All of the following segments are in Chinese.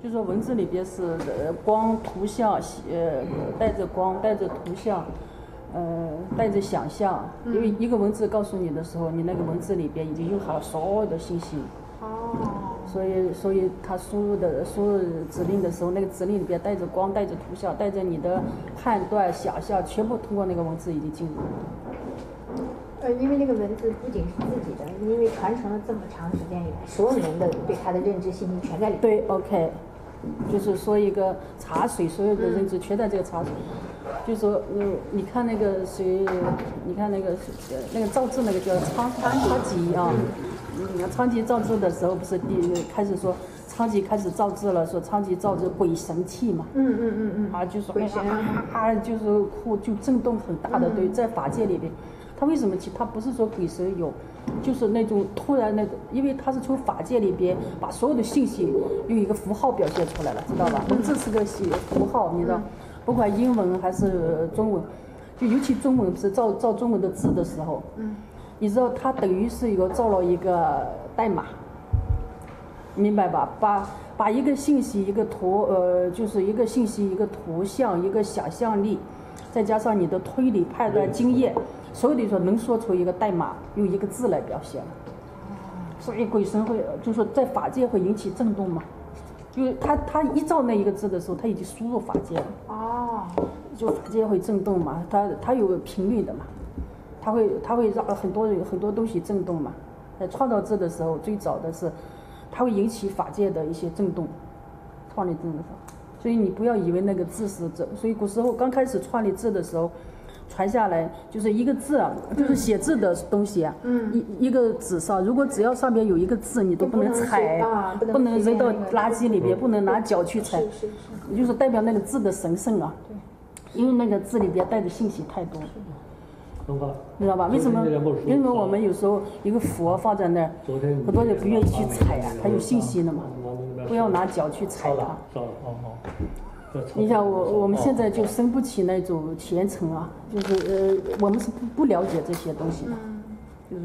就说文字里边是光、图像，带着光，带着图像，带着想象。因为一个文字告诉你的时候，你那个文字里边已经蕴含了所有的信息。所以他输入指令的时候，那个指令里边带着光，带着图像，带着你的判断、想象，全部通过那个文字已经进入。因为那个文字不仅是自己的，因为传承了这么长时间以来，所有人的对它的认知信息全在里面。对 ，OK， 就是说一个茶水，所有的认知全在这个茶水。就说你看那个谁，你看那个造字那个叫昌吉啊，昌吉造字的时候不是开始说昌吉开始造字了，说昌吉造字鬼神气嘛，就说就是就震动很大的，对，在法界里边。他为什么他不是说鬼神有，就是那种突然那个，因为他是从法界里边把所有的信息用一个符号表现出来了，知道吧？文字是个符号，你知道，不管英文还是中文，就尤其中文不是造中文的字的时候，你知道它等于是造了一个代码，明白吧？把一个信息一个图就是一个信息一个图像一个想象力，再加上你的推理判断经验。所有的说能说出一个代码，用一个字来表现，所以鬼神会就是说在法界会引起震动嘛，因为他一造那一个字的时候，他已经输入法界了，就法界会震动嘛，它有频率的嘛，它会让很多东西震动嘛，在创造字的时候，最早的是它会引起法界的一些震动，创立字的时候，所以你不要以为那个字是这，所以古时候刚开始创立字的时候。传下来就是一个字，就是写字的东西啊。一个纸上，如果只要上边有一个字，你都不能踩，不能扔到垃圾里边，不能拿脚去踩，就是代表那个字的神圣啊。因为那个字里边带的信息太多。知道吧？为什么？因为我们有时候一个佛放在那儿，很多人不愿意去踩啊，它有信息的嘛，不要拿脚去踩它。你想我们现在就生不起那种虔诚啊，就是我们是不了解这些东西的，就是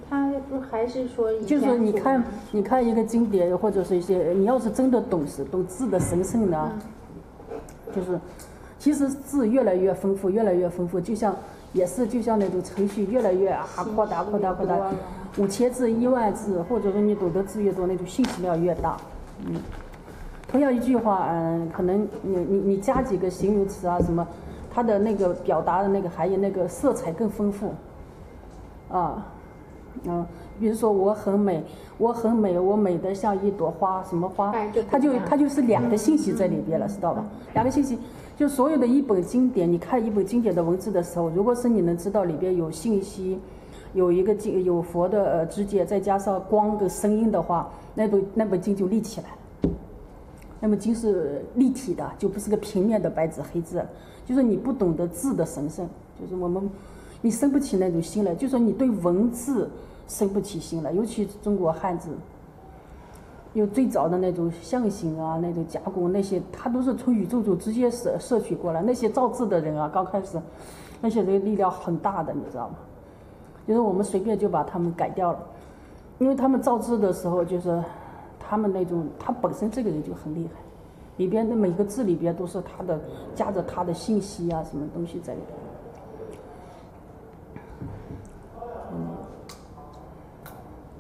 他不还是说就是说你看一个经典或者是一些，你要是真的懂字的神圣呢，就是其实字越来越丰富，就像那种程序越来越扩大，5000字10000字，或者说你懂得字越多，那种信息量越大，同样一句话，可能你加几个形容词啊什么，它的那个表达的那个含义，那个色彩更丰富，比如说我很美，我美得像一朵花，什么花？它就是2个信息在里边了，知道吧？2个信息，就所有的一本经典，你看一本经典的文字的时候，如果是你能知道里边有信息，有佛的知见，再加上光的声音的话，那本经就立起来了。那么经是立体的，就不是个平面的白纸黑字，就是你不懂得字的神圣，就是你生不起那种心来，就说你对文字生不起心来，尤其中国汉字，有最早的那种象形啊，那种加工那些，它都是从宇宙中直接摄取过来。那些造字的人啊，刚开始那些人力量很大的，你知道吗？就是我们随便就把他们改掉了，因为他们造字的时候就是他们那种，他本身这个人就很厉害，里边的每个字里边都是他的夹着他的信息啊，什么东西在里边。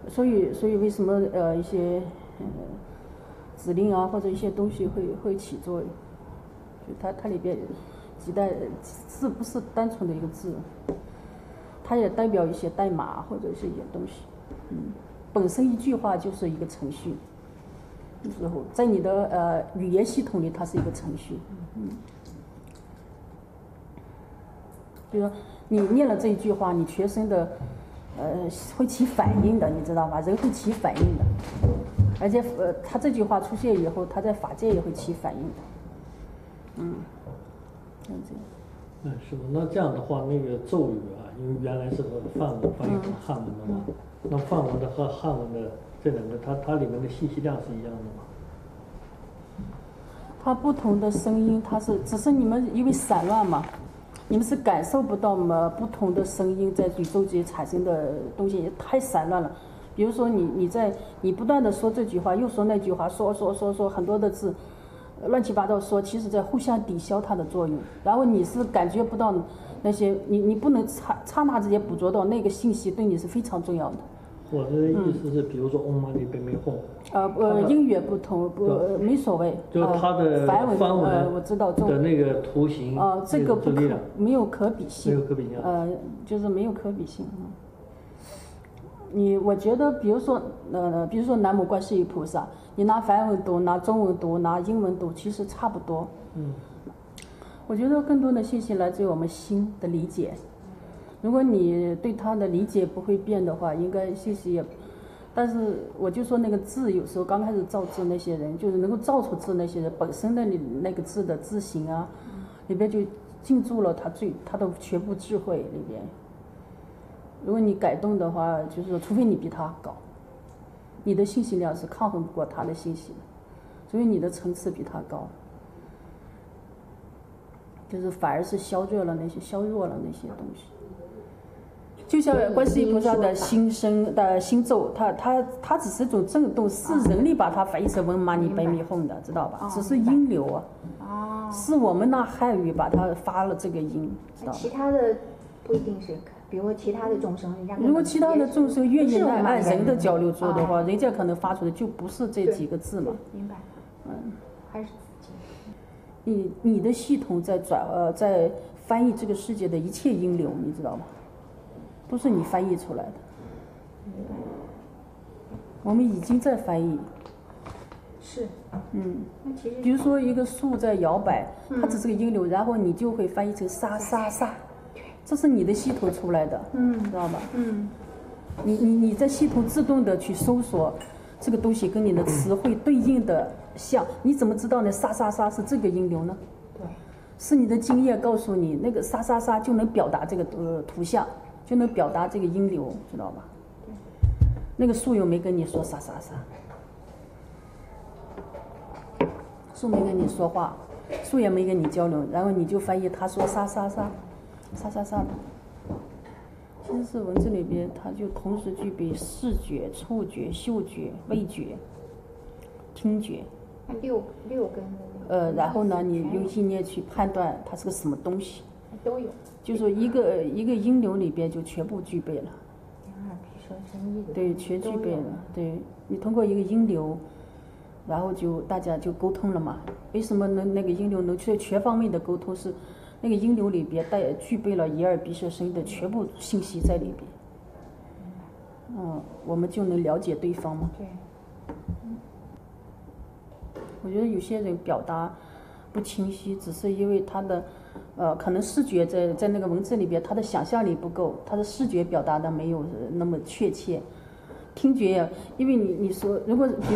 所以为什么一些指令啊或者一些东西会起作用？就它里边几代字不是单纯的一个字，它也代表一些代码或者是一些东西。本身一句话就是一个程序。之后，在你的语言系统里，它是一个程序。比如说你念了这一句话，你全身的会起反应的，你知道吧？人会起反应的，而且它这句话出现以后，它在法界也会起反应的。是的。那这样的话，那个咒语啊，因为原来是和梵文翻译成汉文的嘛，那梵文的和汉文的这两个，它里面的信息量是一样的吗？它不同的声音，只是你们因为散乱嘛，你们是感受不到嘛不同的声音在宇宙间产生的东西也太散乱了。比如说你不断的说这句话，又说那句话，说很多的字，乱七八糟说，其实在互相抵消它的作用。然后你是感觉不到那些，你不能刹那之间捕捉到那个信息对你是非常重要的。我的意思是，比如说 Om Mani Padme Hum，音乐不同，没所谓。就是它的梵文我知道的那个图形，这个没有可比性。没有可比性。就是没有可比性。我觉得，比如说南无观世音菩萨，你拿梵文读，拿中文读，拿英文读，其实差不多。我觉得更多的信息来自于我们心的理解。如果你对它的理解不会变的话，应该信息也。但是我就说那个字，有时候刚开始造字那些人，就是能够造出字那些人，本身的那个字的字形啊，里边就进驻了他的全部智慧里边。如果你改动的话，就是说，除非你比他高，你的信息量是抗衡不过他的信息的，所以你的层次比他高，就是反而是削弱了那些东西。就像观世音菩萨的心声的心咒，它只是一种震动，是人力把它翻译成文玛尼白米哄的，知道吧？只是音流啊，是我们那汉语把它发了这个音，知道吧？其他的不一定是，比如其他的众生，如果其他的众生愿意按人的交流做的话，人家可能发出的就不是这几个字嘛。明白。还是自己。你的系统在在翻译这个世界的一切音流，你知道吗？都是你翻译出来的。我们已经在翻译。是。那其实。比如说一个树在摇摆，它只是个音流，然后你就会翻译成沙沙沙，这是你的系统出来的，知道吧？你在系统自动的去搜索这个东西跟你的词汇对应的像，你怎么知道呢？沙沙沙是这个音流呢？对。是你的经验告诉你，那个沙沙沙就能表达这个图像。就能表达这个音流，知道吧？那个树又没跟你说沙沙沙，树没跟你说话，树也没跟你交流，然后你就翻译他说沙沙沙，沙沙沙的。其实是文字里边，它就同时具备视觉、触觉、嗅觉、味觉、听觉。六根。然后呢，你用意念去判断它是个什么东西。都有。就是说一个音流里边就全部具备了。对，全具备了。对，你通过一个音流，然后大家就沟通了嘛。为什么那个音流能全方面的沟通？是那个音流里边具备了眼耳鼻舌身的全部信息在里边。我们就能了解对方嘛。对。我觉得有些人表达不清晰，只是因为他的。可能视觉在那个文字里边，他的想象力不够，他的视觉表达的没有那么确切。听觉也，因为你说，如果比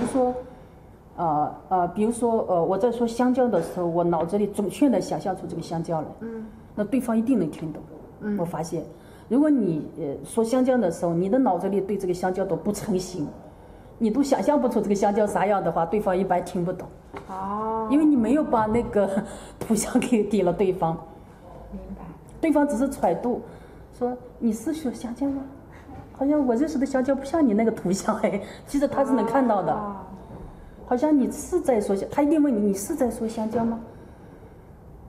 如说，我在说香蕉的时候，我脑子里准确的想象出这个香蕉来，那对方一定能听懂。我发现，如果你说香蕉的时候，你的脑子里对这个香蕉都不成形，你都想象不出这个香蕉啥样的话，对方一般听不懂。因为你没有把那个图像给了对方。明白。对方只是揣度，说你是说香蕉吗？好像我认识的香蕉不像你那个图像哎，其实他是能看到的。好像你是在说他一定问你是在说香蕉吗？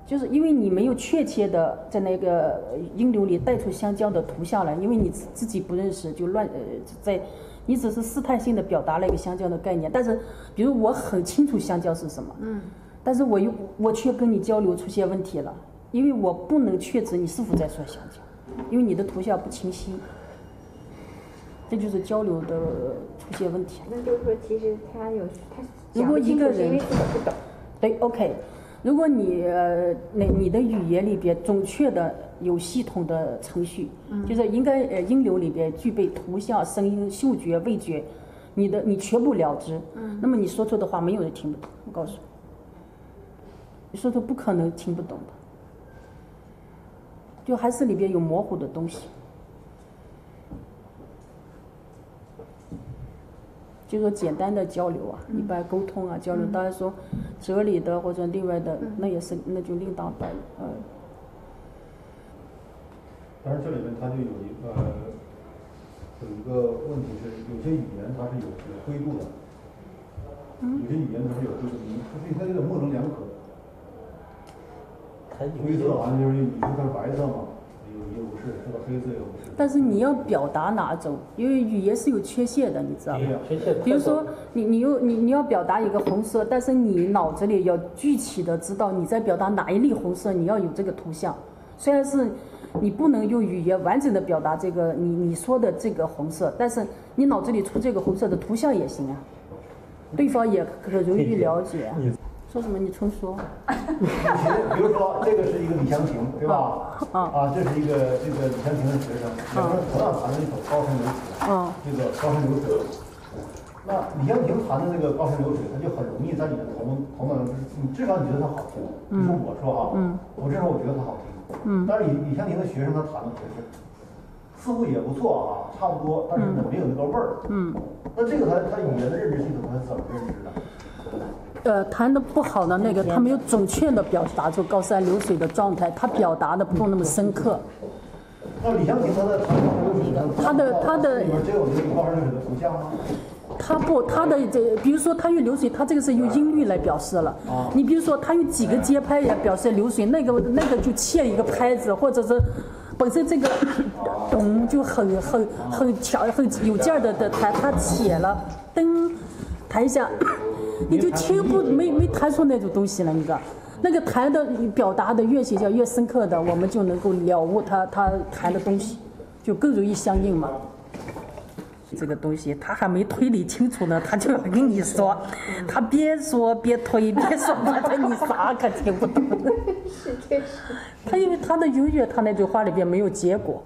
就是因为你没有确切的在那个音流里带出香蕉的图像来，因为你自己不认识就你只是试探性的表达了一个香蕉的概念，但是比如我很清楚香蕉是什么，但是我却跟你交流出现问题了，因为我不能确知你是否在说香蕉，因为你的图像不清晰，这就是交流的出现问题。那就是说，其实他如果一个人因为自己不懂，对 ，OK， 如果你的语言里边准确的有系统的程序，就是应该音流里边具备图像、声音、嗅觉、味觉，你全部了知，那么你说出的话没有人听不懂，我告诉你说出不可能听不懂的，就还是里边有模糊的东西。就说简单的交流啊，一般沟通啊交流，当然说哲理的或者另外的，那就另当别当然这里面它就有一个有一个问题是，有些语言它是有灰度的，有些语言它是有灰度，它有点模棱两可。灰色完了就是你说它是白色嘛，也不是，说它黑色也不是。但是你要表达哪种，因为语言是有缺陷的，你知道吗？比如说你要表达一个红色，但是你脑子里要具体的知道你在表达哪一粒红色，你要有这个图像。虽然是你不能用语言完整的表达这个你说的这个红色，但是你脑子里出这个红色的图像也行啊，对方也可容易了解。说什么？你重说。比如说，这个是一个李香琴，对吧？这是一个李香琴的学生，两个人同样弹了一首《高山流水》。这个《高山流水》，那李香琴弹的那个《高山流水》，它就很容易在你的头脑中，你至少你觉得它好听。你说我说哈，我至少我觉得它好听。但是李香琴的学生他弹的不是，似乎也不错啊，差不多，但是没有那个味儿。那这个他语言的认知系统他是怎么认知的？弹的不好的那个，他没有准确的表达出高山流水的状态，他表达的不够那么深刻。那李香琴他的里面只有那个高山流水的图像吗？他的比如说他用流水，他这个是用音律来表示了。你比如说他用几个节拍也表示流水，那个就切一个拍子，或者是本身这个咚就很强很有劲儿的弹，他切了噔弹一下。你就没弹出那种东西了，你知道？那个弹的表达的越形象越深刻的，我们就能够了悟他弹的东西，就更容易相应嘛。这个东西他还没推理清楚呢，他就要跟你说，他边说边推，边说边推，你啥可听不懂？是确实。他因为他的音乐，他那句话里边没有结果，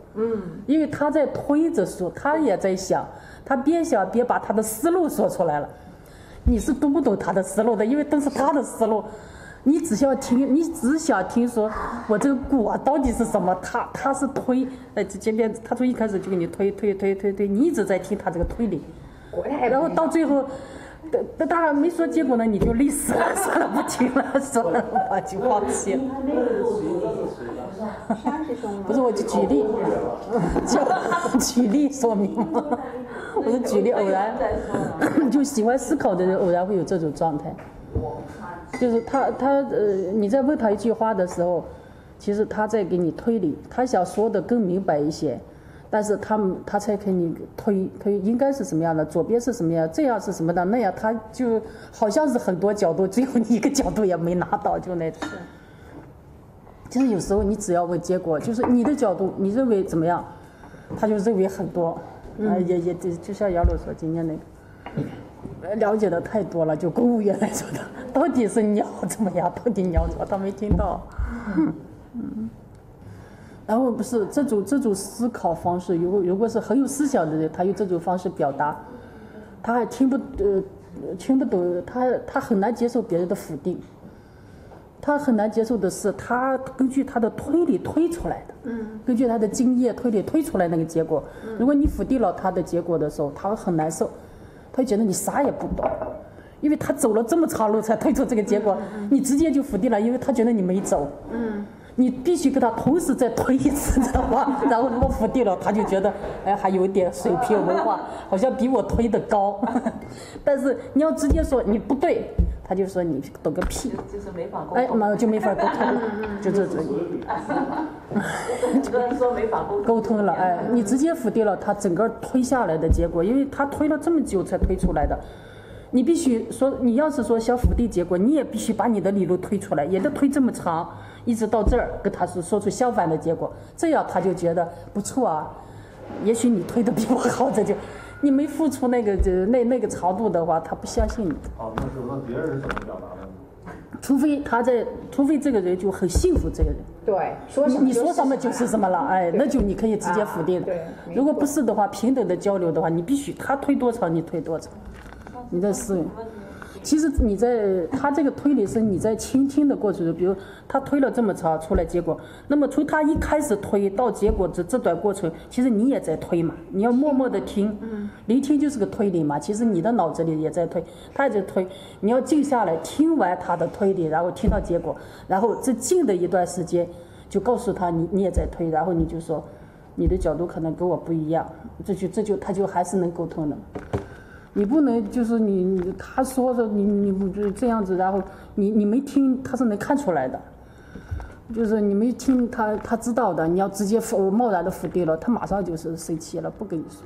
因为他在推着说，他也在想，他边想边把他的思路说出来了。你是读不懂他的思路的，因为都是他的思路，你只想听说我这个果到底是什么，他是推，今天他从一开始就给你推，你一直在听他这个推理，然后到最后，他还没说结果呢，你就累死了，算了不听了，算了吧，就放弃了。不是，我就举例，就举例说明嘛。我是举例偶然，就喜欢思考的人偶然会有这种状态，就是你在问他一句话的时候，其实他在给你推理，他想说的更明白一些，但是他才给你推应该是什么样的，左边是什么样，这样是什么的，那样他就好像是很多角度，最后你一个角度也没拿到，就那种。其实有时候你只要问结果，就是你的角度，你认为怎么样，他就认为很多。也就像姚老说今天那个，了解的太多了，就公务员来说的，到底是鸟怎么样，到底鸟怎么，他没听到。然后不是这种思考方式，如果是很有思想的人，他用这种方式表达，他还听不懂，他很难接受别人的否定。他很难接受的是，他根据他的推理推出来的，根据他的经验推理推出来那个结果。如果你否定了他的结果的时候，他会很难受，他会觉得你啥也不懂，因为他走了这么长路才推出这个结果，你直接就否定了，因为他觉得你没走。你必须跟他同时再推一次，知道吗？然后如果否定了，他就觉得还有一点水平文化，好像比我推的高。但是你要直接说你不对。他就说你懂个屁，就是没法沟通，就没法沟通了，就这种。说没法沟通了，你直接否定了他整个推下来的结果，因为他推了这么久才推出来的，你必须说，你要是说想否定结果，你也必须把你的理论推出来，也得推这么长，一直到这儿跟他说出相反的结果，这样他就觉得不错啊，也许你推的比我好，这就。你没付出那个长度的话，他不相信你。那别人是怎么表达的？除非这个人就很信服这个人。对，说什么你说什么就是什么了，那就你可以直接否定的。如果不是的话，平等的交流的话，你必须他推多长你推多长，你的思维。其实他这个推理是你在倾听的过程中，比如他推了这么长出来结果，那么从他一开始推到结果这段过程，其实你也在推嘛，你要默默的听，聆听就是个推理嘛，其实你的脑子里也在推，他也在推，你要静下来听完他的推理，然后听到结果，然后这静的一段时间就告诉他你也在推，然后你就说你的角度可能跟我不一样，他就还是能沟通的。你不能就是他说的你就这样子，然后你没听，他是能看出来的。就是你没听他知道的，你要直接贸然的否定了，他马上就是生气了，不跟你说。